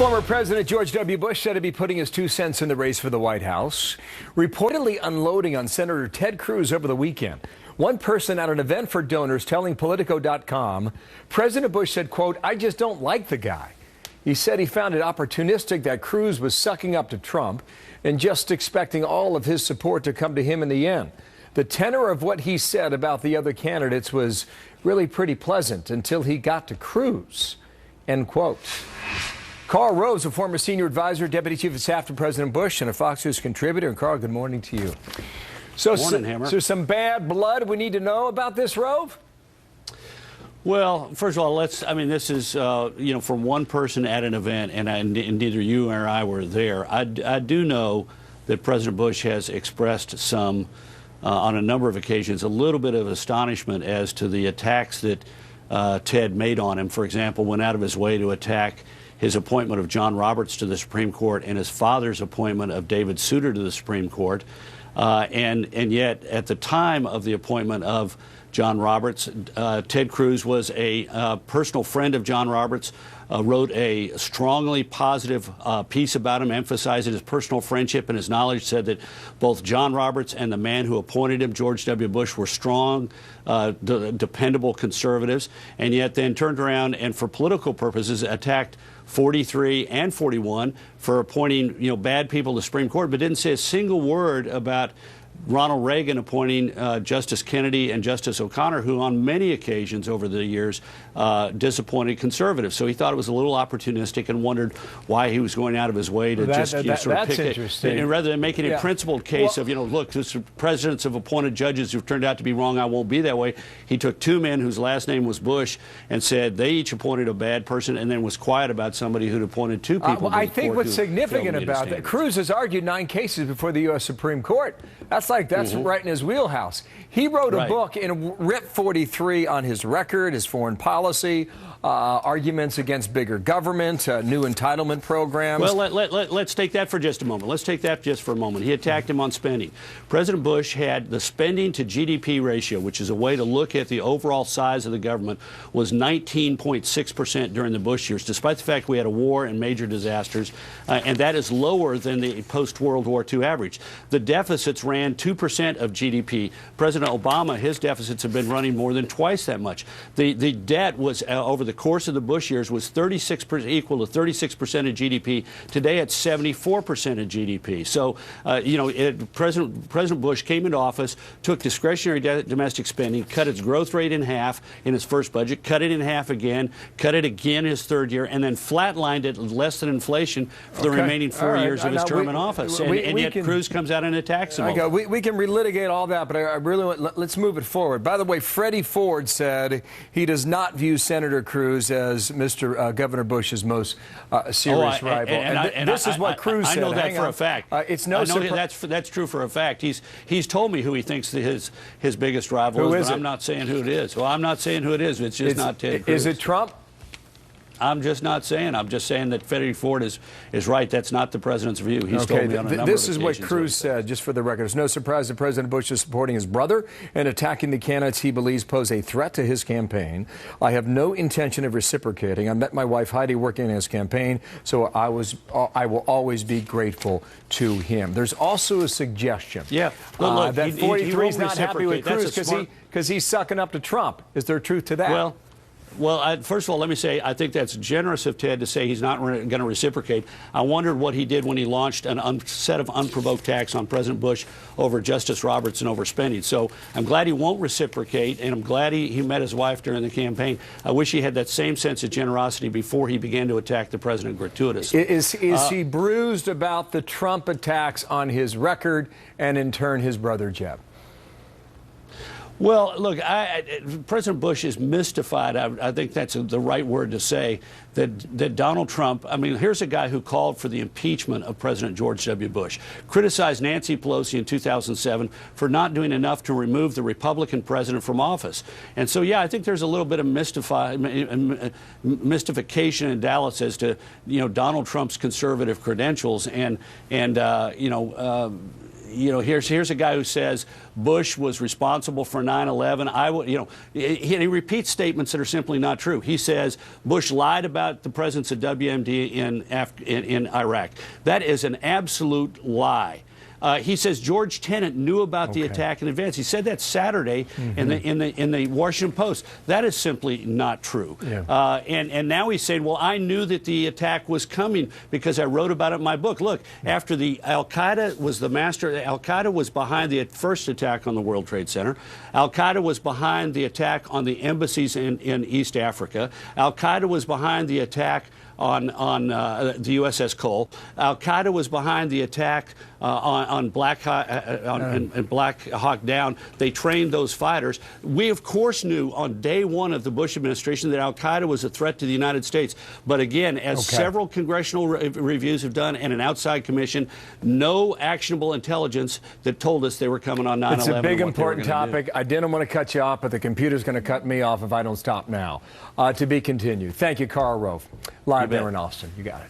Former President George W. Bush said to be putting his 2 cents in the race for the White House, reportedly unloading on Senator Ted Cruz over the weekend. One person at an event for donors telling Politico.com, President Bush said, quote, "I just don't like the guy." He said he found it opportunistic that Cruz was sucking up to Trump and just expecting all of his support to come to him in the end. The tenor of what he said about the other candidates was really pretty pleasant until he got to Cruz, end quote. Carl Rose, a former senior advisor, deputy chief of staff to President Bush, and a Fox News contributor. And Carl, good morning to you. Morning, Hammer. So some bad blood we need to know about this, Rove? Well, first of all, this is, from one person at an event, and neither you or I were there. I do know that President Bush has expressed some, on a number of occasions, a little bit of astonishment as to the attacks that Ted made on him. For example, went out of his way to attack his appointment of John Roberts to the Supreme Court and his father's appointment of David Souter to the Supreme Court. And yet, at the time of the appointment of John Roberts, Ted Cruz was a personal friend of John Roberts, wrote a strongly positive piece about him, emphasizing his personal friendship and his knowledge, said that both John Roberts and the man who appointed him, George W. Bush, were strong, dependable conservatives, and yet then turned around and, for political purposes, attacked 43 and 41 for appointing, bad people to the Supreme Court, but didn't say a single word about Ronald Reagan appointing Justice Kennedy and Justice O'Connor, who on many occasions over the years disappointed conservatives. So he thought it was a little opportunistic and wondered why he was going out of his way to sort of pick it. And rather than making a principled case of, look, the presidents have appointed judges who've turned out to be wrong, I won't be that way. He took 2 men whose last name was Bush and said they each appointed a bad person, and then was quiet about somebody who'd appointed 2 people. I think what's significant about that, Cruz has argued 9 cases before the U.S. Supreme Court. That's right in his wheelhouse. He wrote a book in Rip 43 on his record, his foreign policy, arguments against bigger government, new entitlement programs. Well, let's take that for just a moment. He attacked him on spending. President Bush had the spending to GDP ratio, which is a way to look at the overall size of the government, was 19.6% during the Bush years, despite the fact we had a war and major disasters, and that is lower than the post-World War II average. The deficits ran 2% of GDP. President Obama, his deficits have been running more than twice that much. The debt was, over the course of the Bush years, was equal to 36% of GDP. Today, it's 74% of GDP. So, President Bush came into office, took discretionary domestic spending, cut its growth rate in half in his first budget, cut it in half again, cut it again his third year, and then flatlined it less than inflation for the remaining 4 years of his term in office. And yet Cruz comes out and attacks him. We can relitigate all that, but I really want, let's move it forward. By the way, Freddie Ford said he does not view Senator Cruz as Mr. Governor Bush's most serious rival. And this is what Cruz said. I know that for a fact. It's no that's true for a fact. He's told me who he thinks his biggest rival is, but I'm not saying who it is. Well, I'm not saying who it is. It's just not Ted Cruz. Is it Trump? I'm just not saying. I'm just saying that Freddie Ford is right. That's not the president's view. He's told me on a number of occasions. This is what Cruz said, just for the record. It's no surprise that President Bush is supporting his brother and attacking the candidates he believes pose a threat to his campaign. I have no intention of reciprocating. I met my wife Heidi working in his campaign, so I will always be grateful to him. There's also a suggestion that 43 is not happy with Cruz because he's sucking up to Trump. Is there truth to that? Well, first of all, let me say I think that's generous of Ted to say he's not going to reciprocate. I wondered what he did when he launched a set of unprovoked attacks on President Bush over Justice Roberts and over spending. So I'm glad he won't reciprocate, and I'm glad he met his wife during the campaign. I wish he had that same sense of generosity before he began to attack the president gratuitously. Is he bruised about the Trump attacks on his record and, in turn, his brother Jeb? Well, look, President Bush is mystified. I think that's the right word to say, that Donald Trump, here's a guy who called for the impeachment of President George W. Bush, criticized Nancy Pelosi in 2007 for not doing enough to remove the Republican president from office. And so, I think there's a little bit of mystification in Dallas as to, Donald Trump's conservative credentials and here's a guy who says Bush was responsible for 9/11. He repeats statements that are simply not true. He says Bush lied about the presence of WMD in Iraq. That is an absolute lie. He says George Tenet knew about the attack in advance. He said that Saturday in the Washington Post. That is simply not true. Yeah. And now he's saying, well, I knew that the attack was coming because I wrote about it in my book. Look, after the Al-Qaeda was the master, Al-Qaeda was behind the first attack on the World Trade Center. Al-Qaeda was behind the attack on the embassies in East Africa. Al-Qaeda was behind the attack on the USS Cole. Al-Qaeda was behind the attack on Black Hawk Down. They trained those fighters. We, of course, knew on day one of the Bush administration that Al-Qaeda was a threat to the United States. But again, as several congressional reviews have done and an outside commission, no actionable intelligence that told us they were coming on 9/11. It's a big, important topic. I didn't want to cut you off, but the computer's going to cut me off if I don't stop now. To be continued. Thank you, Carl Rove. Live there in Austin. You got it.